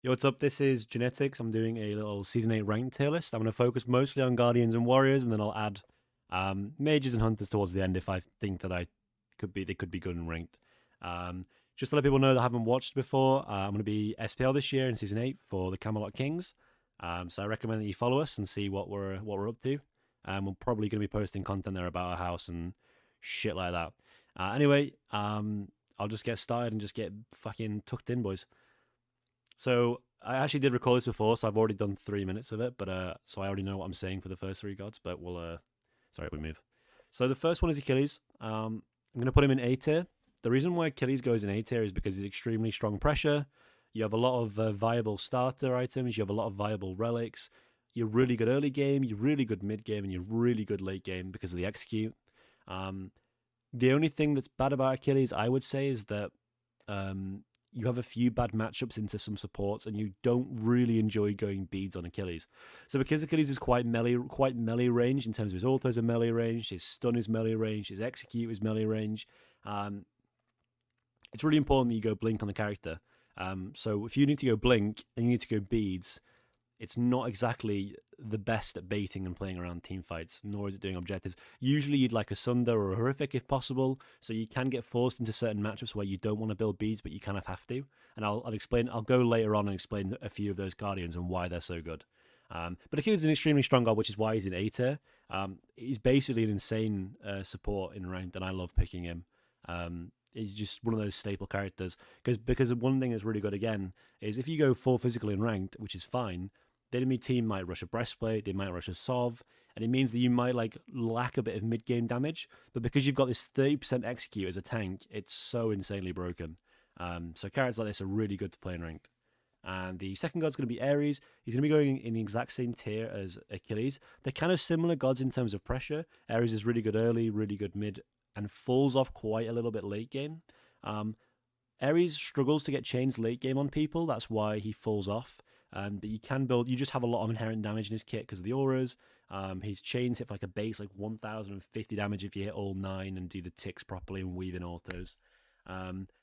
Yo, what's up? This is Genetics. I'm doing a little Season 8 ranked tier list. I'm going to focus mostly on Guardians and Warriors, and then I'll add Mages and Hunters towards the end if I think that they could be good and ranked. Just to let people know that haven't watched before, I'm going to be SPL this year in Season 8 for the Camelot Kings. So I recommend that you follow us and see what we're up to. We're probably going to be posting content there about our house and shit like that. Anyway, I'll just get started and just get fucking tucked in, boys. So I actually did record this before, so I've already done 3 minutes of it, but so I already know what I'm saying for the first three gods. But we move. So the first one is Achilles. I'm going to put him in A tier. The reason why Achilles goes in A tier is because he's extremely strong pressure. You have a lot of viable starter items. You have a lot of viable relics. You're really good early game. You're really good mid game, and you're really good late game because of the execute. The only thing that's bad about Achilles, I would say, is that you have a few bad matchups into some supports, and you don't really enjoy going beads on Achilles. So because Achilles is quite melee range in terms of his autos are melee range, his stun is melee range, his execute is melee range. It's really important that you go blink on the character. So if you need to go blink and you need to go beads, it's not exactly the best at baiting and playing around team fights, nor is it doing objectives. Usually you'd like a Sunder or a Horrific if possible, so you can get forced into certain matchups where you don't want to build beads, but you kind of have to. And I'll go later on and explain a few of those Guardians and why they're so good. But Achilles is an extremely strong god, which is why he's in A tier. He's basically an insane support in ranked, and I love picking him. He's just one of those staple characters. Because one thing that's really good, again, is if you go full physical in ranked, which is fine, the enemy team might rush a breastplate, they might rush a sov, and it means that you might lack a bit of mid-game damage, but because you've got this 30% execute as a tank, it's so insanely broken. So characters like this are really good to play in ranked. And the second god's going to be Ares. He's going to be going in the exact same tier as Achilles. They're kind of similar gods in terms of pressure. Ares is really good early, really good mid, and falls off quite a little bit late game. Ares struggles to get chains late game on people, that's why he falls off. But you just have a lot of inherent damage in his kit because of the auras. His chains hit for a base 1050 damage if you hit all 9 and do the ticks properly and weave in autos.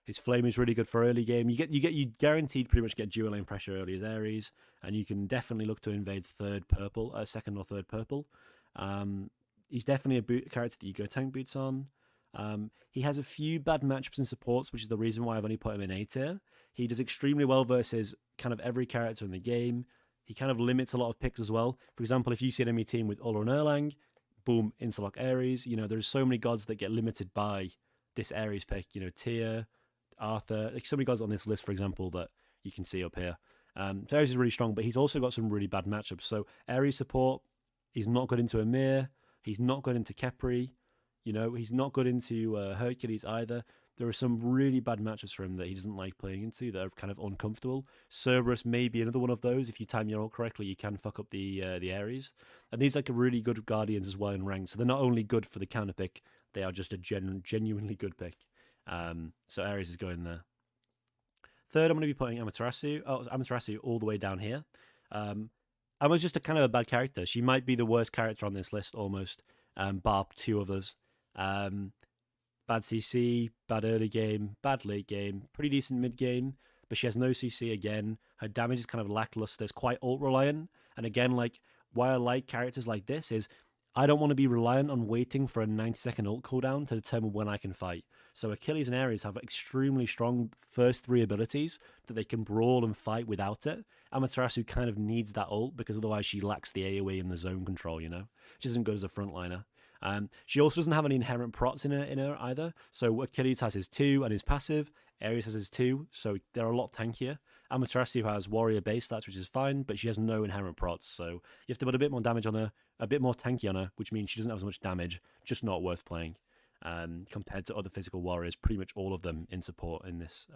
His flame is really good for early game. You guaranteed pretty much get dual lane pressure early as Ares, and you can definitely look to invade second or third purple. He's definitely a character that you go tank boots on. He has a few bad matchups and supports, which is the reason why I've only put him in A tier. He does extremely well versus kind of every character in the game. He kind of limits a lot of picks as well. For example, if you see an enemy team with Ulla and Erlang, boom, insta-lock Ares. There's so many gods that get limited by this Ares pick. Tyr, Arthur, so many gods on this list, for example, that you can see up here. So Ares is really strong, but he's also got some really bad matchups. So Ares support, he's not good into Amir. He's not good into Khepri. He's not good into Hercules either. There are some really bad matchups for him that he doesn't like playing into that are kind of uncomfortable. Cerberus may be another one of those. If you time your ult correctly, you can fuck up the Ares. And these are really good Guardians as well in rank. So they're not only good for the counter pick, they are just a genuinely good pick. So Ares is going there. Third, I'm going to be putting Amaterasu. Amaterasu all the way down here. Emma's just a kind of a bad character. She might be the worst character on this list almost, bar two others. Bad CC, bad early game, bad late game, pretty decent mid game, but she has no CC again. Her damage is kind of lackluster. It's quite ult reliant. And again, why I like characters like this is I don't want to be reliant on waiting for a 90-second ult cooldown to determine when I can fight. So Achilles and Ares have extremely strong first three abilities that they can brawl and fight without it. Amaterasu kind of needs that ult because otherwise she lacks the AoE and the zone control, Which isn't good as a frontliner. She also doesn't have any inherent prots in her either. So Achilles has his 2 and his passive. Ares has his 2, so they're a lot tankier. Amaterasu has warrior base stats, which is fine, but she has no inherent prots. So you have to put a bit more damage on her, a bit more tanky on her, which means she doesn't have as much damage, just not worth playing. Compared to other physical warriors, pretty much all of them in support in this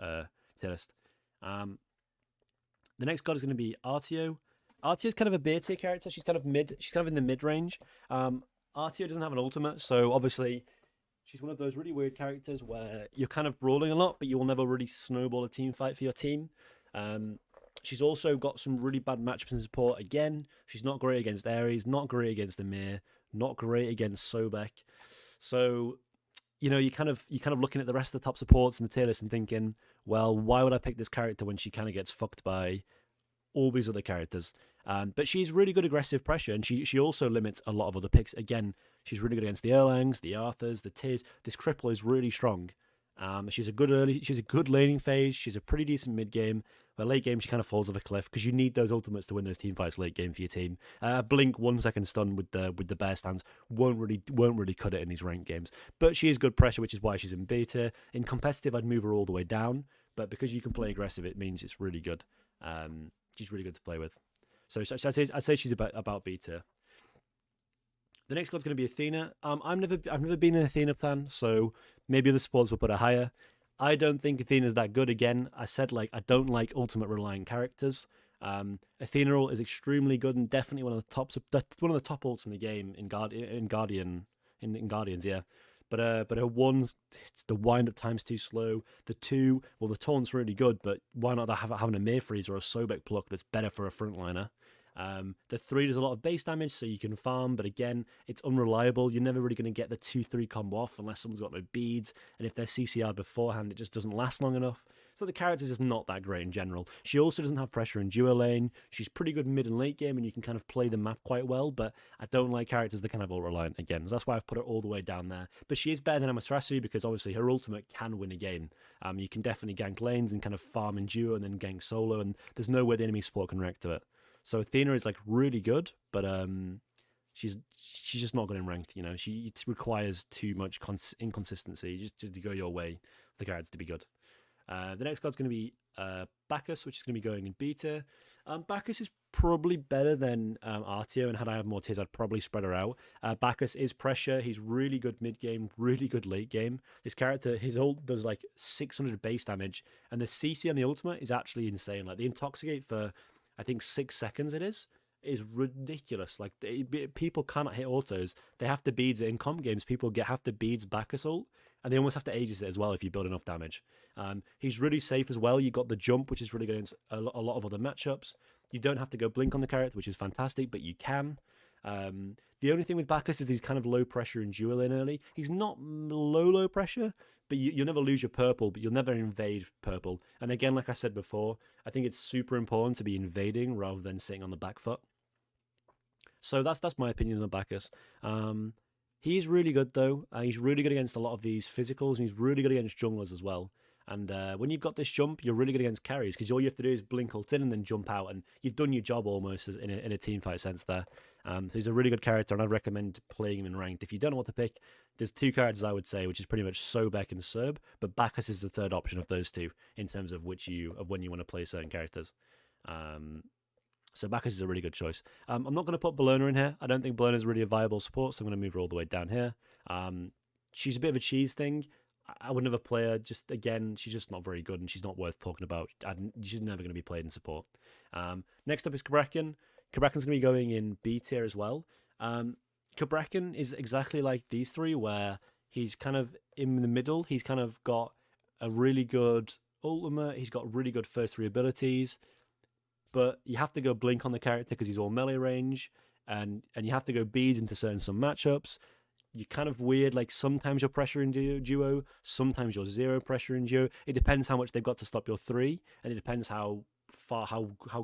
tier list. The next god is going to be Artio. Artio is kind of a beer tier character. She's kind of in the mid range. Artio doesn't have an ultimate, so obviously she's one of those really weird characters where you're kind of brawling a lot, but you will never really snowball a team fight for your team. She's also got some really bad matchups in support. Again, she's not great against Ares, not great against Amir, not great against Sobek. So, you're kind of looking at the rest of the top supports in the tier list and thinking, well, why would I pick this character when she kind of gets fucked by all these other characters. But she's really good aggressive pressure, and she also limits a lot of other picks. Again, she's really good against the Erlangs, the Arthurs, the Tiers. This cripple is really strong. She's a good laning phase. She's a pretty decent mid game. But late game, she kind of falls off a cliff because you need those ultimates to win those team fights late game for your team. Blink 1 second stun with the bear stands won't really cut it in these ranked games. But she is good pressure, which is why she's in beta. In competitive, I'd move her all the way down. But because you can play aggressive, it means it's really good. She's really good to play with. So I'd say she's about beta. The next card's going to be Athena. I've never been an Athena fan, so maybe the supporters will put her higher. I don't think Athena's that good. Again, I said I don't like ultimate reliant characters. Athena ult is extremely good and definitely one of the top ults in the game in Guardians, yeah. But her one's the wind up time's too slow. The two, well, the taunt's really good, but why not having a Amir freeze or a Sobek pluck that's better for a frontliner? The 3 does a lot of base damage, so you can farm, but again, it's unreliable. You're never really going to get the 2-3 combo off unless someone's got no beads, and if they're CCR'd beforehand, it just doesn't last long enough. So the character's just not that great in general. She also doesn't have pressure in duo lane. She's pretty good mid and late game, and you can kind of play the map quite well, but I don't like characters that kind of ult-reliant again. So that's why I've put her all the way down there. But she is better than Amaterasu because obviously her ultimate can win a game. You can definitely gank lanes and kind of farm in duo and then gank solo, and there's no way the enemy support can react to it. So Athena is really good, but she's just not good in ranked. It requires too much inconsistency just to go your way for the character to be good. The next card's going to be Bacchus, which is going to be going in beta. Bacchus is probably better than Artio, and had I have more tiers, I'd probably spread her out. Bacchus is pressure. He's really good mid game, really good late game. This character, his ult does 600 base damage, and the CC on the ultimate is actually insane. The intoxicate for I think 6 seconds is ridiculous. People cannot hit autos. They have to beads it in comp games. People have to beads Bacchus ult, and they almost have to aegis it as well if you build enough damage. He's really safe as well. You got the jump, which is really good against a lot of other matchups. You don't have to go blink on the character, which is fantastic, but you can. The only thing with Bacchus is he's kind of low pressure in dual lane early. He's not low pressure, but you'll never lose your purple, but you'll never invade purple. And again, like I said before, I think it's super important to be invading rather than sitting on the back foot. So that's my opinions on Bacchus. He's really good though. He's really good against a lot of these physicals, and he's really good against junglers as well. And when you've got this jump, you're really good against carries because all you have to do is blink ult in and then jump out, and you've done your job almost in a team fight sense there. So he's a really good character, and I'd recommend playing him in ranked. If you don't know what to pick, there's 2 characters I would say, which is pretty much Sobek and Serb, but Bacchus is the third option of those 2 in terms of when you want to play certain characters. So Bacchus is a really good choice. I'm not going to put Bologna in here. I don't think Bologna is really a viable support, so I'm going to move her all the way down here. She's a bit of a cheese thing. I would never play her. Just again, she's just not very good, and she's not worth talking about. She's never going to be played in support. Next up is Cabrekan. Cabrekan's going to be going in B tier as well. Cabrekan is exactly like these 3, where he's kind of in the middle. He's kind of got a really good ultimate. He's got really good first 3 abilities, but you have to go blink on the character because he's all melee range, and you have to go beads into some matchups. You're kind of weird, sometimes you're pressure in duo, sometimes you're 0 pressure in duo. It depends how much they've got to stop your 3, and it depends how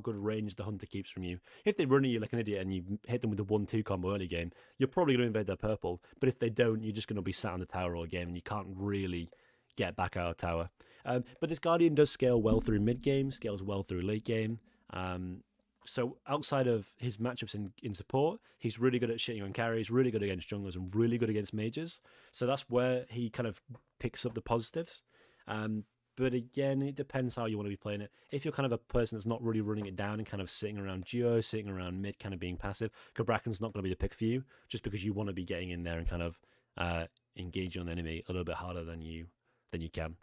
good range the hunter keeps from you. If they run at you like an idiot and you hit them with the 1-2 combo early game, you're probably going to invade their purple, but if they don't, you're just going to be sat on the tower all game, and you can't really get back out of tower. But this Guardian does scale well through mid game, scales well through late game. So outside of his matchups in support, he's really good at shitting on carries, really good against junglers, and really good against mages. So that's where he kind of picks up the positives. But again, it depends how you want to be playing it. If you're kind of a person that's not really running it down and kind of sitting around duo, sitting around mid, kind of being passive, Cabrekan's not going to be the pick for you, just because you want to be getting in there and kind of engaging on the enemy a little bit harder than you can.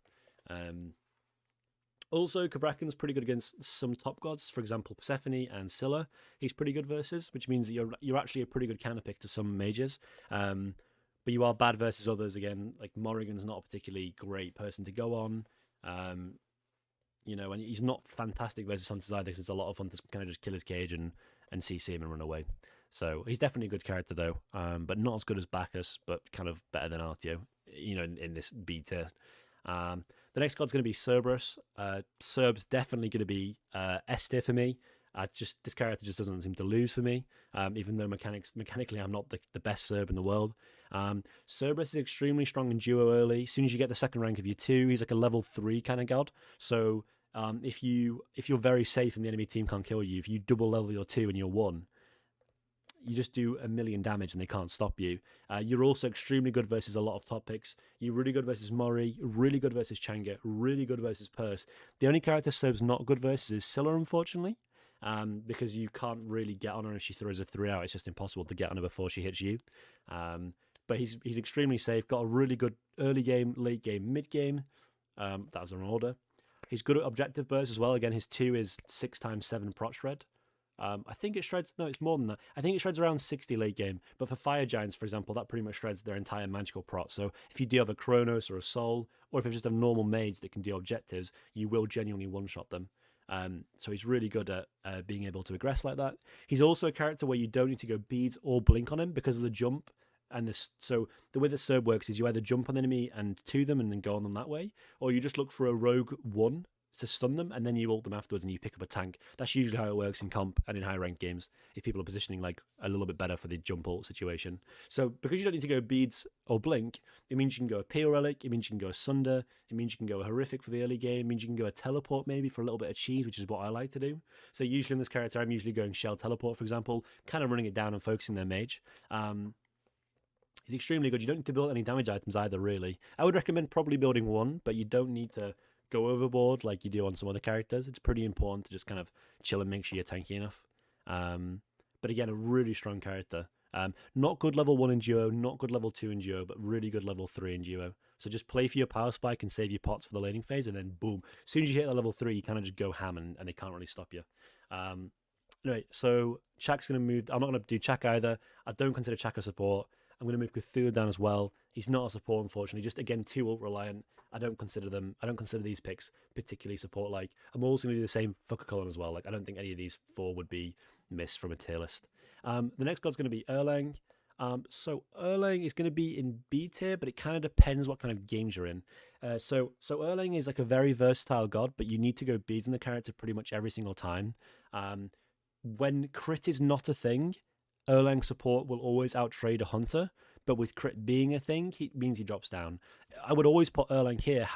Also, Cabrekan's pretty good against some top gods, for example, Persephone and Scylla. He's pretty good versus, which means that you're actually a pretty good counter pick to some mages. But you are bad versus others. Again, Morrigan's not a particularly great person to go on. And he's not fantastic versus hunters either, because there's a lot of hunters can kind of just kill his cage and CC him and run away. So he's definitely a good character though, but not as good as Bacchus, but kind of better than Artio, in this B tier. The next god's going to be Cerberus. Cerb's definitely going to be S tier for me. This character just doesn't seem to lose for me, even though mechanically I'm not the best Cerb in the world. Cerberus is extremely strong in duo early. As soon as you get the second rank of your 2, he's like a level 3 kind of god. So if you're very safe and the enemy team can't kill you, if you double level your 2 and you're 1, you just do a million damage and they can't stop you. You're also extremely good versus a lot of top picks. You're really good versus Mori, really good versus Changa, really good versus Purse. The only character Cerb's not good versus is Scylla, unfortunately, because you can't really get on her if she throws a 3 out. It's just impossible to get on her before she hits you. But he's extremely safe, got a really good early game, late game, mid game. That's an order. He's good at objective bursts as well. Again, his 2 is 6x7 prot shred. I think it shreds, no, it's more than that. I think it shreds around 60 late game. But for Fire Giants, for example, that pretty much shreds their entire magical prot. So if you do have a Kronos or a Soul, or if it's just a normal mage that can do objectives, you will genuinely one-shot them. So he's really good at being able to aggress like that. He's also a character where you don't need to go beads or blink on him because of the jump. And this, so the way the Cerb works is you either jump on the enemy and to them and then go on them that way, or you just look for a rogue 1 to stun them, and then you ult them afterwards and you pick up a tank. That's usually how it works in comp and in high ranked games, if people are positioning like a little bit better for the jump ult situation. So because you don't need to go beads or blink, it means you can go a Peel Relic, it means you can go a Sunder, it means you can go a Horrific for the early game, it means you can go a Teleport maybe for a little bit of cheese, which is what I like to do. So usually in this character, I'm usually going Shell Teleport, for example, kind of running it down and focusing their mage. He's extremely good. You don't need to build any damage items either, really. I would recommend probably building 1, but you don't need to go overboard like you do on some other characters. It's pretty important to just kind of chill and make sure you're tanky enough. But again, a really strong character. Not good level 1 in duo, not good level 2 in duo, but really good level 3 in duo. So just play for your power spike and save your pots for the laning phase, and then boom. As soon as you hit the level 3, you kind of just go ham and they can't really stop you. Anyway, so Chak's going to move. I'm not going to do Chak either. I don't consider Chak a support. I'm going to move Cthulhu down as well. He's not a support, unfortunately. Just, again, 2 ult reliant. I don't consider these picks particularly support-like. I'm also going to do the same for Cullen as well. Like, I don't think any of these 4 would be missed from a tier list. The next god's going to be Erlang. So Erlang is going to be in B tier, but it kind of depends what kind of games you're in. So Erlang is like a very versatile god, but you need to go beads in the character pretty much every single time. When crit is not a thing, Erlang support will always outtrade a hunter, but with crit being a thing, it means he drops down. I would always put Erlang here.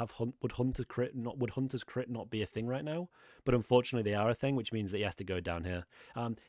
Would hunter's crit not be a thing right now? But unfortunately, they are a thing, which means that he has to go down here.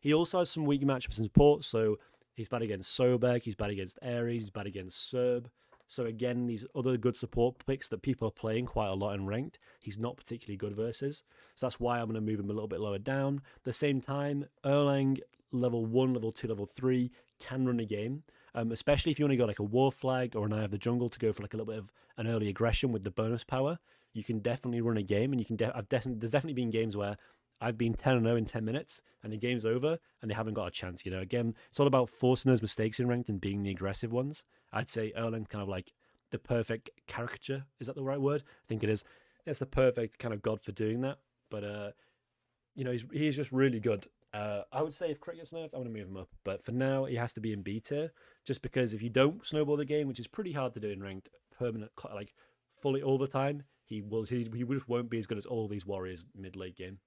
He also has some weak matchups in support, so he's bad against Sobek, he's bad against Ares, he's bad against Cerb. So again, these other good support picks that people are playing quite a lot in ranked, he's not particularly good versus. So that's why I'm going to move him a little bit lower down. At the same time, Erlang level 1, level 2, level 3 can run a game, especially if you want to go like a War Flag or an Eye of the Jungle to go for like a little bit of an early aggression with the bonus power. You can definitely run a game, and you can. There's definitely been games where I've been 10-0 in 10 minutes, and the game's over, and they haven't got a chance. You know, again, it's all about forcing those mistakes in ranked and being the aggressive ones. I'd say Erlang kind of like the perfect caricature. Is that the right word? I think it is. It's the perfect kind of god for doing that. But you know, he's just really good. I would say if crit gets nerfed, I'm going to move him up. But for now, he has to be in B tier, just because if you don't snowball the game, which is pretty hard to do in ranked, permanent, like fully all the time, he just won't be as good as all these warriors mid-late game.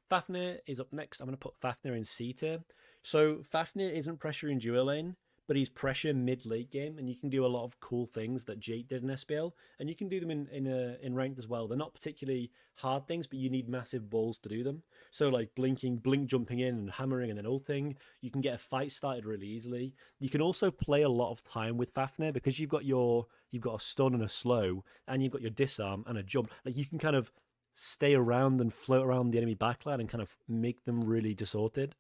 Fafnir is up next. I'm going to put Fafnir in C tier. So Fafnir isn't pressure in duo lane, but he's pressure mid-late game, and you can do a lot of cool things that Jake did in SPL, and you can do them in ranked as well. They're not particularly hard things, but you need massive balls to do them. So like blink jumping in and hammering and then ulting, you can get a fight started really easily. You can also play a lot of time with Fafnir because you've got a stun and a slow, and you've got your disarm and a jump. Like you can kind of stay around and float around the enemy backline and kind of make them really distorted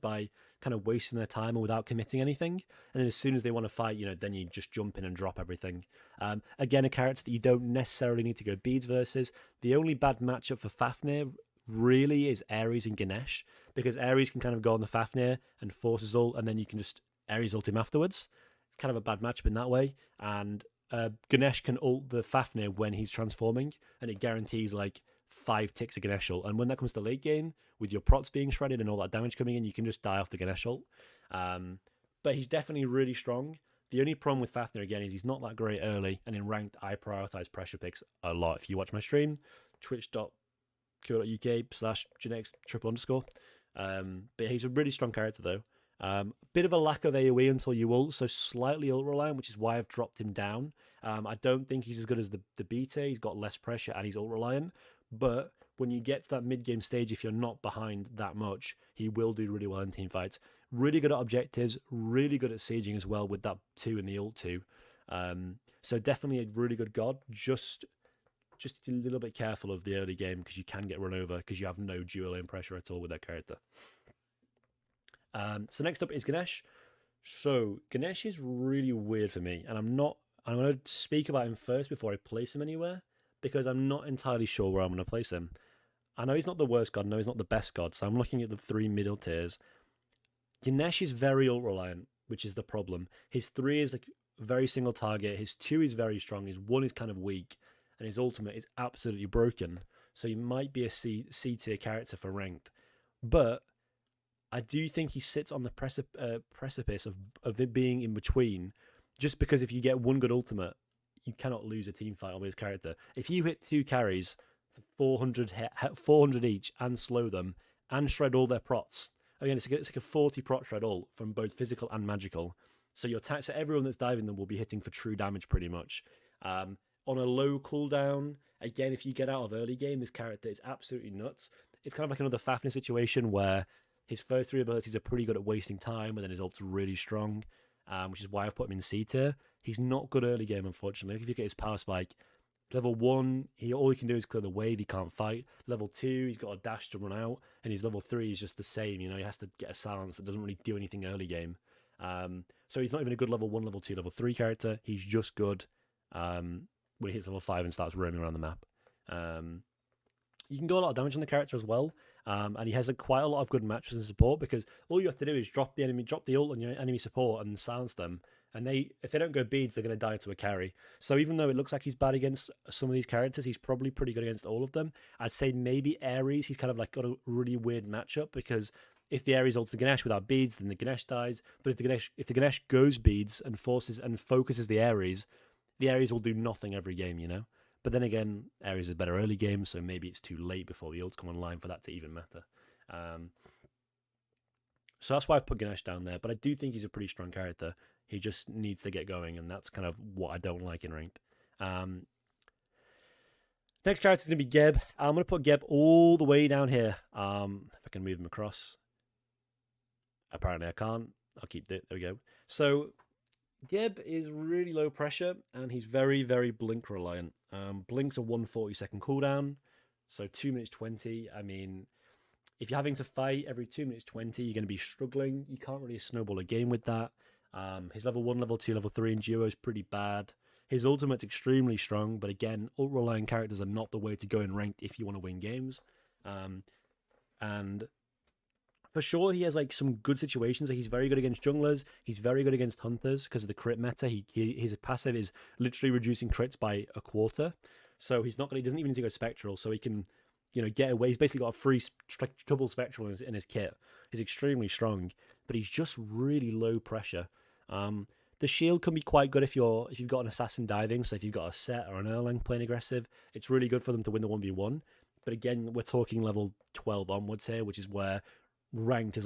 by kind of wasting their time and without committing anything. And then as soon as they want to fight, you know, then you just jump in and drop everything. Again, a character that you don't necessarily need to go beads versus. The only bad matchup for Fafnir really is Ares and Ganesh, because Ares can kind of go on the Fafnir and force his ult, and then you can just Ares ult him afterwards. It's kind of a bad matchup in that way. And Ganesh can ult the Fafnir when he's transforming, and it guarantees like 5 ticks of Ganesh ult. And when that comes to late game, with your prots being shredded and all that damage coming in, you can just die off the Ganesh ult. But he's definitely really strong. The only problem with Fafnir, again, is he's not that great early, and in ranked, I prioritize pressure picks a lot. If you watch my stream, twitch.tv co.uk/genetics_. But he's a really strong character though. Bit of a lack of AoE until you ult, so slightly ult reliant, which is why I've dropped him down. I don't think he's as good as the beta. He's got less pressure and he's ult reliant. But when you get to that mid game stage, if you're not behind that much, he will do really well in team fights. Really good at objectives, really good at sieging as well with that 2 and the ult 2. So definitely a really good god. Just a little bit careful of the early game because you can get run over because you have no dual lane pressure at all with that character. So next up is Ganesh. So Ganesh is really weird for me, and I'm going to speak about him first before I place him anywhere because I'm not entirely sure where I'm going to place him. I know he's not the worst god, I know he's not the best god, so I'm looking at the 3 middle tiers. Ganesh is very ult reliant, which is the problem. His 3 is like very single target, his 2 is very strong, his 1 is kind of weak, and his ultimate is absolutely broken. So he might be a C tier character for ranked. But I do think he sits on the precipice of it being in between, just because if you get 1 good ultimate, you cannot lose a team fight with his character. If you hit 2 carries for 400 each and slow them and shred all their prots, again, it's like a 40 prot shred ult from both physical and magical. So your attacks, so everyone that's diving them will be hitting for true damage pretty much. On a low cooldown, again, if you get out of early game, this character is absolutely nuts. It's kind of like another Fafnir situation where his first 3 abilities are pretty good at wasting time, and then his ult's really strong, which is why I've put him in C tier. He's not good early game, unfortunately. If you look at his power spike, level 1, all he can do is clear the wave, he can't fight. Level 2, he's got a dash to run out, and his level 3 is just the same. He has to get a silence that doesn't really do anything early game. So he's not even a good level 1, level 2, level 3 character. He's just good when he hits level 5 and starts roaming around the map. You can go a lot of damage on the character as well, and he has quite a lot of good matches and support because all you have to do is drop the ult on your enemy support and silence them, and if they don't go beads, they're going to die to a carry. So even though it looks like he's bad against some of these characters, he's probably pretty good against all of them. I'd say maybe Ares, he's kind of like got a really weird matchup because if the Ares ults the Ganesh without beads, then the Ganesh dies. But if the Ganesh goes beads and focuses the Ares will do nothing every game, But then again, Ares is better early game, so maybe it's too late before the ults come online for that to even matter. So that's why I've put Ganesh down there, but I do think he's a pretty strong character. He just needs to get going, and that's kind of what I don't like in ranked. Next character is going to be Geb. I'm going to put Geb all the way down here. If I can move him across. Apparently I can't. I'll keep it. There we go. So Geb is really low pressure, and he's very, very blink reliant. Blink's a 140-second cooldown, so 2 minutes 20. I mean, if you're having to fight every 2 minutes 20, you're going to be struggling. You can't really snowball a game with that. His level 1, level 2, level 3 in duo is pretty bad. His ultimate's extremely strong, but again, ult-reliant characters are not the way to go in ranked if you want to win games. And for sure, he has some good situations. He's very good against junglers. He's very good against hunters because of the crit meta. His passive is literally reducing crits by a quarter. So he doesn't even need to go spectral. So he can, get away. He's basically got a free double spectral in his kit. He's extremely strong, but he's just really low pressure. The shield can be quite good if you've got an assassin diving. So if you've got a Set or an Erlang playing aggressive, it's really good for them to win the 1v1. But again, we're talking level 12 onwards here, which is where ranked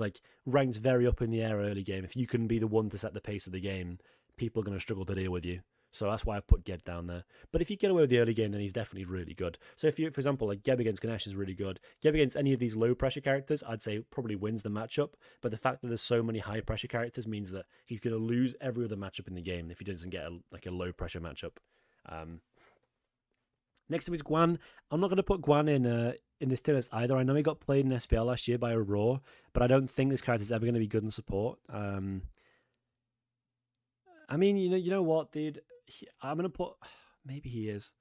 very up in the air early game. If you can be the one to set the pace of the game, people are going to struggle to deal with you. So that's why I've put Geb down there. But if you get away with the early game, then he's definitely really good. So if you, for example, Geb against Ganesh is really good. Geb against any of these low pressure characters, I'd say probably wins the matchup. But the fact that there's so many high pressure characters means that he's going to lose every other matchup in the game if he doesn't get a low pressure matchup. Next up is Guan. I'm not going to put Guan in this tier list either. I know he got played in SPL last year by Aurora, but I don't think this character is ever going to be good in support. I mean, you know what, dude? I'm going to put... Maybe he is.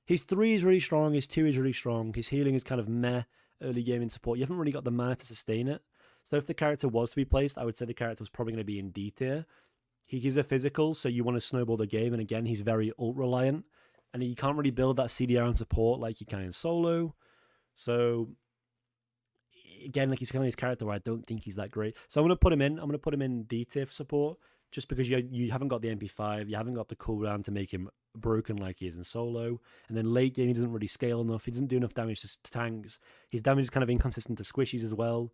His 3 is really strong. His 2 is really strong. His healing is kind of meh early game in support. You haven't really got the mana to sustain it. So if the character was to be placed, I would say the character was probably going to be in D tier. He's a physical, so you want to snowball the game. And again, he's very ult-reliant. And you can't really build that CDR and support like you can in solo. So, again, he's kind of this character where I don't think he's that great. So I'm going to put him in. I'm going to put him in D tier for support, just because you haven't got the MP5, you haven't got the cooldown to make him broken like he is in solo, and then late game he doesn't really scale enough, he doesn't do enough damage to tanks, his damage is kind of inconsistent to squishies as well.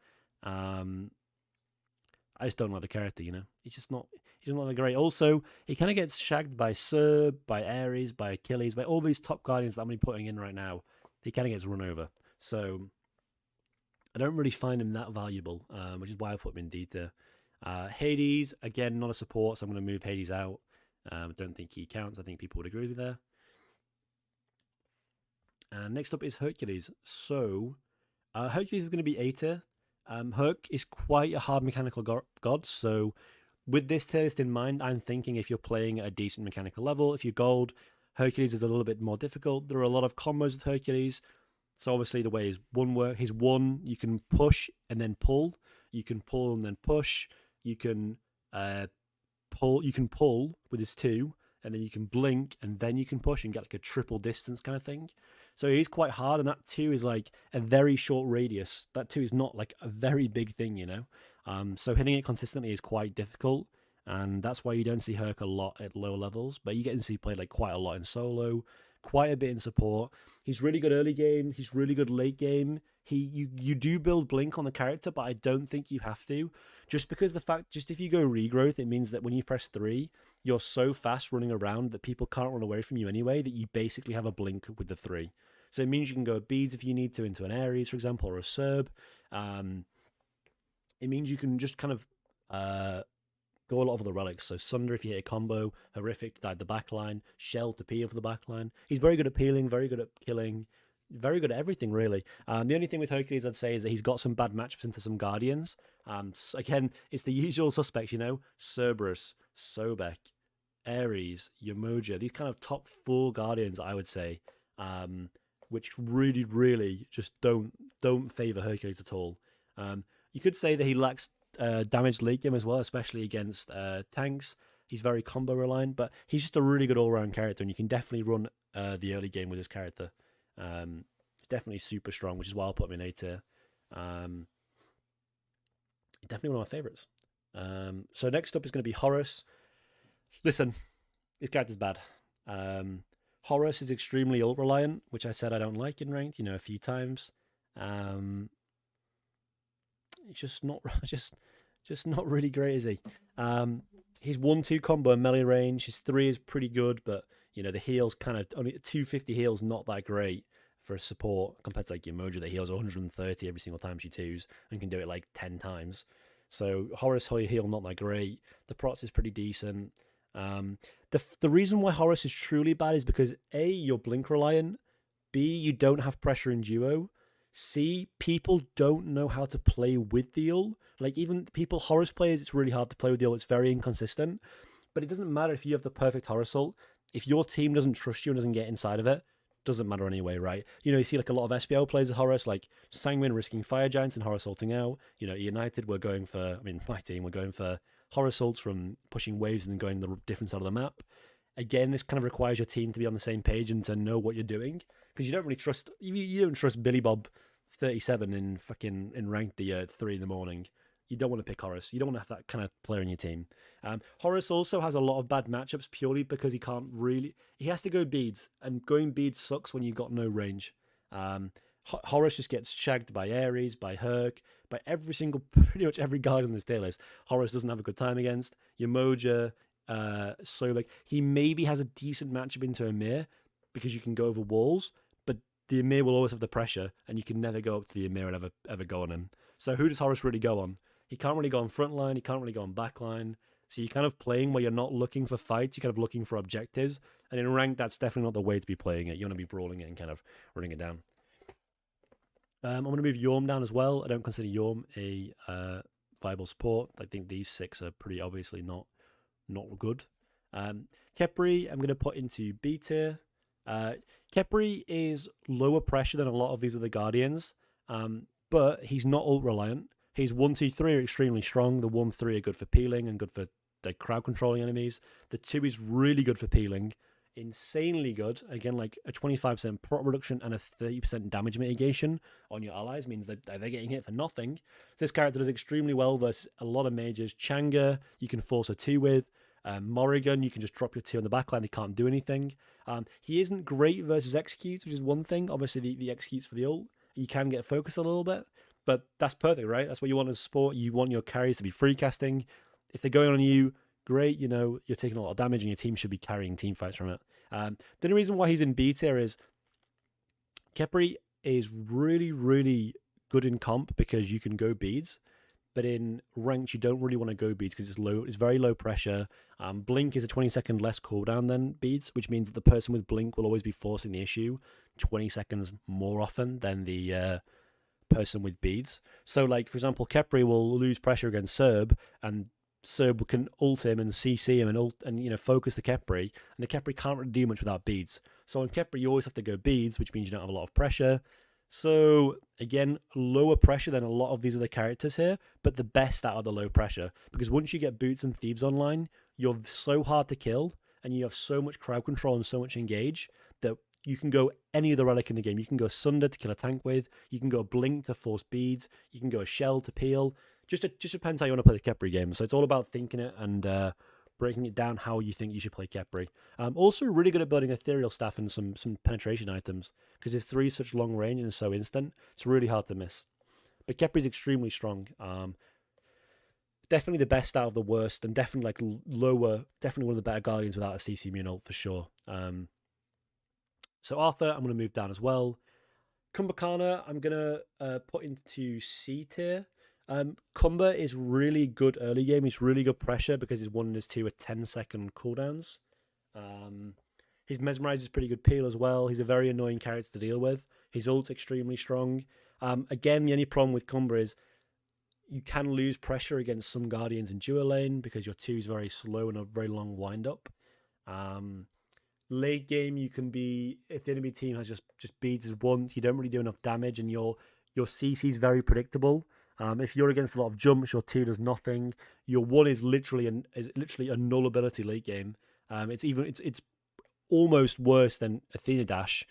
I just don't like the character, you know. He's not that great. Also, he kind of gets shagged by Cerb, by Ares, by Achilles, by all these top guardians that I'm going to be putting in right now. He kind of gets run over. So I don't really find him that valuable, which is why I put him in D tier. Hades, again, not a support, so I'm going to move Hades out. I don't think he counts. I think people would agree with me there. And next up is Hercules. So Hercules is going to be A tier. Herc is quite a hard mechanical god, so with this tier list in mind, I'm thinking if you're playing at a decent mechanical level, if you're gold, Hercules is a little bit more difficult. There are a lot of combos with Hercules, so obviously the way his one, you can push and then pull, you can pull and then push, you can pull with his two, and then you can blink and then you can push and get like a triple distance kind of thing. So he's quite hard, and that 2 is like a very short radius. That 2 is not like a very big thing, you know? So hitting it consistently is quite difficult, and that's why you don't see Herc a lot at lower levels, but you get to see played like quite a lot in solo, quite a bit in support. He's really good early game, he's really good late game. You do build blink on the character, but I don't think you have to. Just because just if you go regrowth, it means that when you press 3, you're so fast running around that people can't run away from you anyway, that you basically have a blink with the 3. So it means you can go beads if you need to into an Ares, for example, or a Cerb. It means you can just kind of go a lot of the relics. So Sunder if you hit a combo, Horrific to dive the backline, Shell to peel for the backline. He's very good at peeling, very good at killing, very good at everything, really. The only thing with Hercules I'd say is that he's got some bad matchups into some Guardians. So again, it's the usual suspects, you know, Cerberus, Sobek, Ares, Wizhimoja, these kind of top 4 Guardians, I would say, which really, really just don't favor Hercules at all. You could say that he lacks damage late game as well, especially against tanks. He's very combo reliant, but he's just a really good all-round character, and you can definitely run the early game with his character. He's definitely super strong, which is why I'll put him in A tier. Definitely one of my favorites. So next up is going to be Horace. Listen, his character's bad. Horace is extremely ult reliant, which I said I don't like in ranked, a few times. It's just not not really great, is he? His 1-2 combo in melee range, his 3 is pretty good, but the heal's kind of only 250 heal's not that great for support compared to like Wizhimoja that heals 130 every single time she 2s and can do it like 10 times. So Horace heal not that great. The procs is pretty decent. The reason why Horace is truly bad is because A, you're blink reliant, B, you don't have pressure in duo, C, people don't know how to play with the ult. Like even Horace players, it's really hard to play with the ult. It's very inconsistent. But it doesn't matter if you have the perfect Horace ult. If your team doesn't trust you and doesn't get inside of it, doesn't matter anyway, right? You see like a lot of SPL players with Horace, like Sanguine risking Fire Giants and Horace ulting out. United my team were going for Horace ults from pushing waves and going the different side of the map. Again, this kind of requires your team to be on the same page and to know what you're doing, because you don't really trust you don't trust Billy Bob 37 in ranked the 3 in the morning. You don't want to pick Horace. You don't want to have that kind of player in your team. Horace also has a lot of bad matchups purely because he has to go beads, and going beads sucks when you've got no range. Horace just gets shagged by Ares, by Herc, by pretty much every guard on this tier list. Horace doesn't have a good time against Wizhimoja, Sobek. He maybe has a decent matchup into Amir because you can go over walls, but the Amir will always have the pressure, and you can never go up to the Amir and ever go on him. So who does Horace really go on? He can't really go on front line, he can't really go on back line. So you're kind of playing where you're not looking for fights, you're kind of looking for objectives. And in rank, that's definitely not the way to be playing it. You want to be brawling it and kind of running it down. I'm going to move Yorm down as well. I don't consider Yorm a viable support. I think these 6 are pretty obviously not good. Khepri, I'm going to put into B tier. Khepri is lower pressure than a lot of these other Guardians, but he's not ult reliant. His 1-2-3 are extremely strong. The 1-3 are good for peeling and good for crowd controlling enemies. The 2 is really good for peeling. insanely good. Again, like a 25% prot reduction and a 30% damage mitigation on your allies means that they're getting hit for nothing. So this character does extremely well versus a lot of mages. Changa, you can force a 2 with. Morrigan, you can just drop your 2 on the backline. They can't do anything. He isn't great versus executes, which is one thing. Obviously, the executes for the ult, you can get focused a little bit. But that's perfect, right? That's what you want as sport. You want your carries to be free casting. If they're going on you, great, you know, you're taking a lot of damage and your team should be carrying team fights from it. The only reason why he's in B tier is Khepri is really, really good in comp because you can go beads. But in ranked, you don't really want to go beads because it's very low pressure. Blink is a 20-second less cooldown than beads, which means that the person with blink will always be forcing the issue 20 seconds more often than the person with beads. So, like, for example, Khepri will lose pressure against Serb, and Serb can ult him and CC him and focus the Khepri, and the Khepri can't really do much without beads. So on Khepri, you always have to go beads, which means you don't have a lot of pressure. So, again, lower pressure than a lot of these other characters here, but the best out of the low pressure. Because once you get Boots and Thebes online, you're so hard to kill, and you have so much crowd control and so much engage that you can go any other relic in the game. You can go Sunder to kill a tank with, you can go Blink to force beads, you can go a Shell to peel. Just depends how you want to play the Khepri game. So it's all about thinking it and breaking it down how you think you should play Khepri. Also really good at building ethereal staff and some penetration items, because his 3 is such long range and so instant. It's really hard to miss. But Khepri's extremely strong. Definitely the best out of the worst, and definitely like lower, definitely one of the better Guardians without a CC immune ult for sure. So Arthur, I'm going to move down as well. Kumbakana, I'm going to put into C tier. Kumba is really good early game. He's really good pressure because his 1 and his 2 are 10-second cooldowns. His Mesmerize is pretty good peel as well. He's a very annoying character to deal with. His ult's extremely strong. Again, the only problem with Kumba is you can lose pressure against some Guardians in dual lane because your 2 is very slow and a very long wind-up. Late game, you can be, if the enemy team has just beads as once, you don't really do enough damage, and your CC is very predictable. If you're against a lot of jumps, your 2 does nothing. Your 1 is literally a null ability late game. It's almost worse than Athena Dash.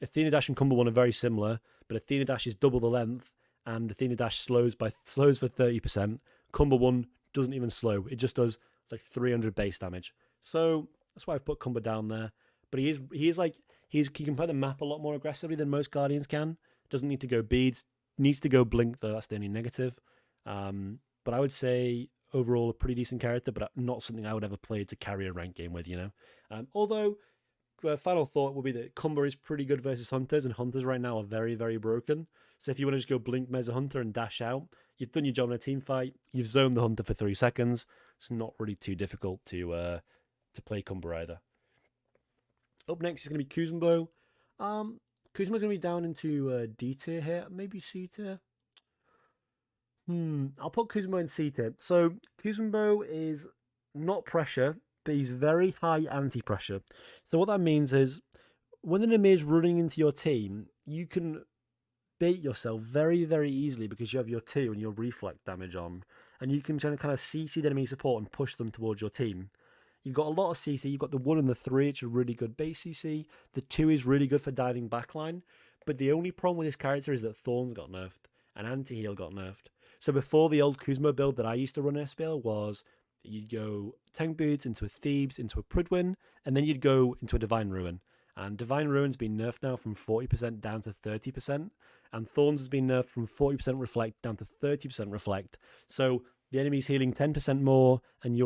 Athena Dash and Kumba 1 are very similar, but Athena Dash is double the length, and Athena Dash slows for 30%. Kumba 1 doesn't even slow; it just does like 300 base damage. So that's why I've put Kumba down there. But he can play the map a lot more aggressively than most Guardians can. Doesn't need to go beads. Needs to go blink though. That's the only negative. But I would say overall a pretty decent character, but not something I would ever play to carry a rank game with. Although final thought would be that Kumba is pretty good versus Hunters, and Hunters right now are very, very broken. So if you want to just go blink Meza Hunter and dash out, you've done your job in a team fight. You've zoned the Hunter for 3 seconds. It's not really too difficult to play Kumba either. Up next is going to be Kuzumbo. Kuzmo's going to be down into D tier here, maybe C tier. I'll put Kuzmo in C tier. So Kuzumbo is not pressure, but he's very high anti-pressure. So what that means is when an Amir is running into your team, you can bait yourself very, very easily because you have your 2 and your reflect damage on, and you can kind of CC the enemy support and push them towards your team. You've got a lot of CC. You've got the 1 and the 3, which are really good base CC. The 2 is really good for diving backline. But the only problem with this character is that Thorns got nerfed and Anti-Heal got nerfed. So before, the old Kuzmo build that I used to run SPL was that you'd go Tank Boots into a Thebes, into a Pridwin, and then you'd go into a Divine Ruin. And Divine Ruin's been nerfed now from 40% down to 30%. And Thorns has been nerfed from 40% Reflect down to 30% Reflect. So the enemy's healing 10% more, and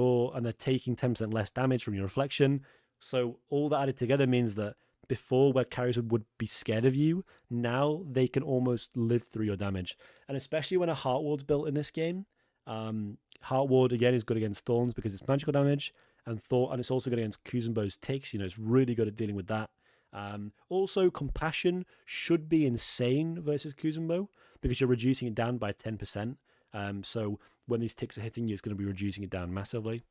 they're taking 10% less damage from your reflection. So all that added together means that before, where carries would be scared of you, now they can almost live through your damage. And especially when a Heart Ward's built in this game, Heart Ward again is good against Thorns because it's magical damage, and it's also good against Kuzumbo's ticks. It's really good at dealing with that. Also, Compassion should be insane versus Kuzumbo because you're reducing it down by 10%. So when these ticks are hitting you, it's going to be reducing it down massively.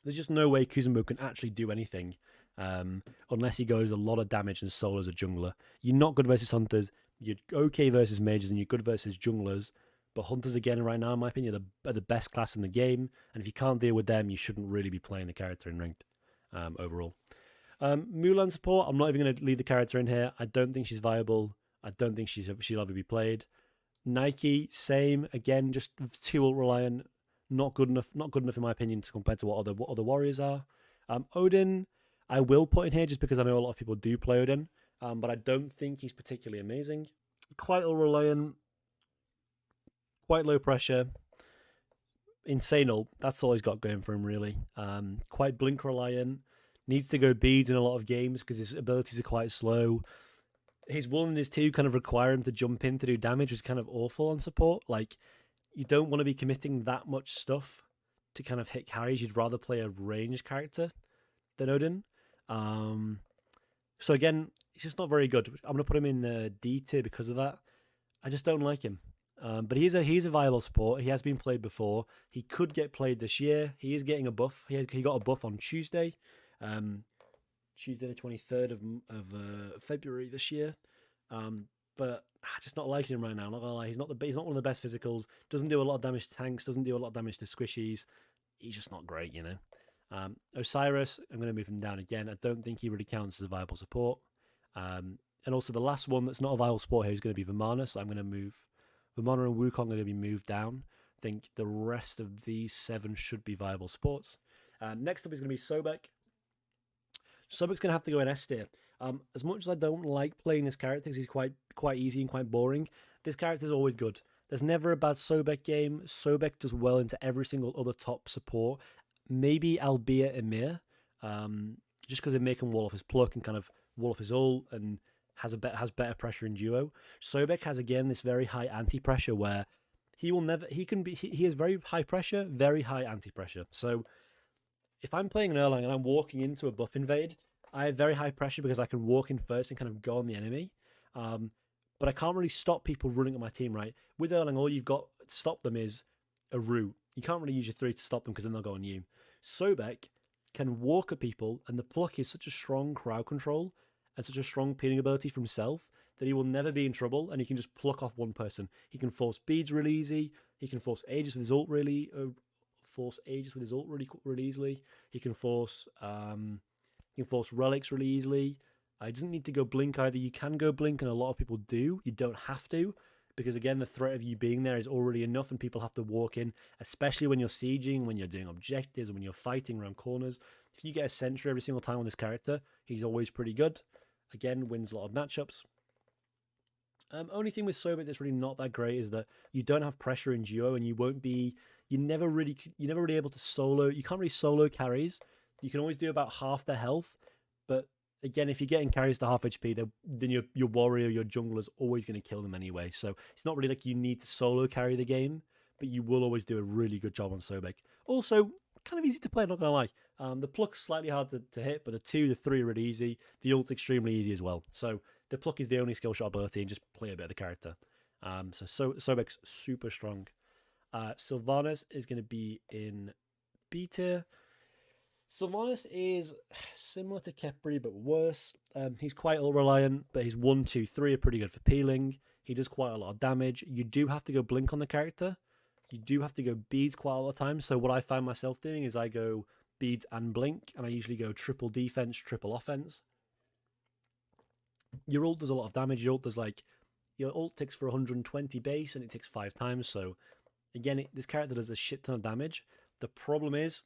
There's just no way Kuzumbo can actually do anything unless he goes a lot of damage and solo as a jungler. You're not good versus Hunters, you're okay versus mages, and you're good versus junglers. But Hunters, again, right now, in my opinion, are the best class in the game. And if you can't deal with them, you shouldn't really be playing the character in ranked overall. Mulan support, I'm not even going to leave the character in here. I don't think she's viable. I don't think she'll ever be played. Nike, same. Again, just too ult reliant. Not good enough. Not good enough in my opinion to compare to what other warriors are. Odin, I will put in here just because I know a lot of people do play Odin, but I don't think he's particularly amazing. Quite ult reliant. Quite low pressure. Insane ult. That's all he's got going for him, really. Quite blink reliant. Needs to go beads in a lot of games because his abilities are quite slow. His 1 and his 2 kind of require him to jump in to do damage, which is kind of awful on support. Like, you don't want to be committing that much stuff to kind of hit carries. You'd rather play a ranged character than Odin. So again, he's just not very good. I'm going to put him in D tier because of that. I just don't like him. But he's a viable support. He has been played before. He could get played this year. He is getting a buff. He got a buff on Tuesday. Tuesday the 23rd of February this year. But I just not liking him right now. I'm not gonna lie. He's not one of the best physicals. Doesn't do a lot of damage to tanks. Doesn't do a lot of damage to squishies. He's just not great, you know. Osiris, I'm going to move him down again. I don't think he really counts as a viable support. And also the last one that's not a viable support here is going to be Vimana. So I'm going to move Vimana and Wukong are going to be moved down. I think the rest of these 7 should be viable supports. Next up is going to be Sobek. Sobek's going to have to go in S tier. As much as I don't like playing this character because he's quite easy and quite boring, this character is always good. There's never a bad Sobek game. Sobek does well into every single other top support. Maybe albeit Amir, just because Amir can wall off his pluck and kind of wall off his ult and has better pressure in duo. Sobek has again this very high anti-pressure where he has very high pressure, very high anti-pressure. So if I'm playing an Erlang and I'm walking into a buff invade, I have very high pressure because I can walk in first and kind of go on the enemy. But I can't really stop people running at my team, right? With Erlang, all you've got to stop them is a route. You can't really use your 3 to stop them because then they'll go on you. Sobek can walk at people, and the pluck is such a strong crowd control and such a strong peeling ability for himself that he will never be in trouble, and he can just pluck off one person. He can force beads really easy. He can force Aegis with his ult really easily. He can force relics really easily. He doesn't need to go blink either. You can go blink, and a lot of people do. You don't have to, because again, the threat of you being there is already enough, and people have to walk in, especially when you're sieging, when you're doing objectives, when you're fighting around corners. If you get a sentry every single time on this character, he's always pretty good. Again, wins a lot of matchups. Only thing with Sobek that's really not that great is that you don't have pressure in duo, and you're never really able to solo. You can't really solo carries. You can always do about half their health, but again, if you're getting carries to half HP, then your warrior, your jungler is always going to kill them anyway. So it's not really like you need to solo carry the game, but you will always do a really good job on Sobek. Also, kind of easy to play, not going to lie. The pluck's slightly hard to hit, but the 2, the 3 are really easy. The ult's extremely easy as well. So the pluck is the only skill shot ability, and just play a bit of the character. So Sobek's super strong. Sylvanas is going to be in B tier. Sylvanus is similar to Khepri, but worse. He's quite ult-reliant, but his 1, 2, 3 are pretty good for peeling. He does quite a lot of damage. You do have to go blink on the character. You do have to go beads quite a lot of times. So what I find myself doing is I go beads and blink, and I usually go triple defense, triple offense. Your ult does a lot of damage. Your ult ticks for 120 base, and it ticks 5 times. So again, this character does a shit ton of damage. The problem is,